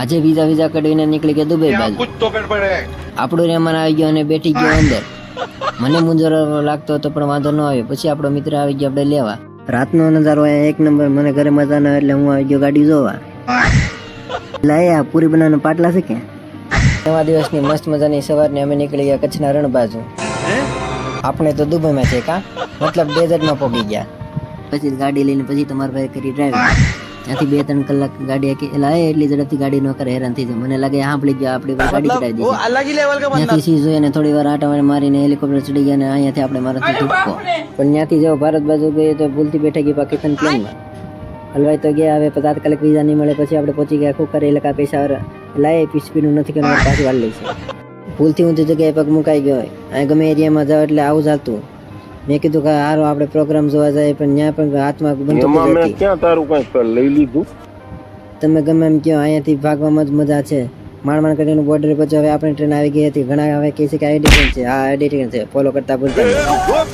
આજે વિઝા કઢીને નીકળી ગયા દુબઈ બાજુ. આપણું રહેમાન આવી ગયો અને બેઠી ગયો અંદર. મને મૂંઝવણ લાગતો હતો પણ વાંધો ન આવ્યો. પછી આપણો મિત્ર આવી ગયો આપણે લેવા. રાતનો નજારો અહીંયા એક નંબર. મને ઘરે મજા ન એટલે હું આવી ગયો ગાડી જોવા. લાયા પૂરી બનાવવાનો પાટલા છે કે નવા દિવસની મસ્ત મજાની સવારની અમે નીકળી ગયા કચ્છના રણ બાજુ. આપણે તો દુબઈમાં છે કા, મતલબ ડેઝર્ટમાં પહોંચી ગયા. પછી ગાડી લઈને પછી તમારા ભાઈ કરી ડ્રાઈવ. ત્યાંથી 2-3 કલાક ગાડી એટલી ઝડપથી ગાડી ન કરે, હેરાન થઈ જાય. મને લાગે સાંભળી ગયા આપણી ગાડી ચડાવી દીધી. ત્યાંથી સી જોઈને થોડી વાર આટા મારીને હેલિકોપ્ટર ચડી ગયા અને અહીંયાથી આપણે મારાથી ધૂપકો. પણ ત્યાંથી જો ભારત બાજુ ગઈ તો ભૂલથી બેઠા ગઈ પાકિસ્તાન પ્લેનમાં. હલવાઈ તો ગયા. હવે તાત્કાલિક વિઝા નહીં મળે. પછી આપણે પહોંચી ગયા ખુકર એલાકા. પૈસા લાય પીસ્પીનું નથી કે પાછી વાળ લઈ છે. ભૂલથી ઊંચી જગ્યાએ પગ મુકાઈ ગયો હોય. અહીં ગમે એરિયામાં જાવ એટલે આવું ચાલતું. મેં કીધું કે હારો આપણે પ્રોગ્રામ જોવા જાય, પણ ત્યાં પણ હાથમાં બંદૂક હતી. ક્યાં તારું કઈ લઈ લીધું? તમે ગમે એમ કહો, અહીંયાથી ભાગવામાં જ મજા છે. માણ કરીને બોર્ડર પર હવે આપણી ટ્રેન આવી ગઈ હતી. ઘણા હવે કહે છે કે એડિટિંગ છે. હા એડિટિંગ છે, ફોલો કરતા ભૂલતા.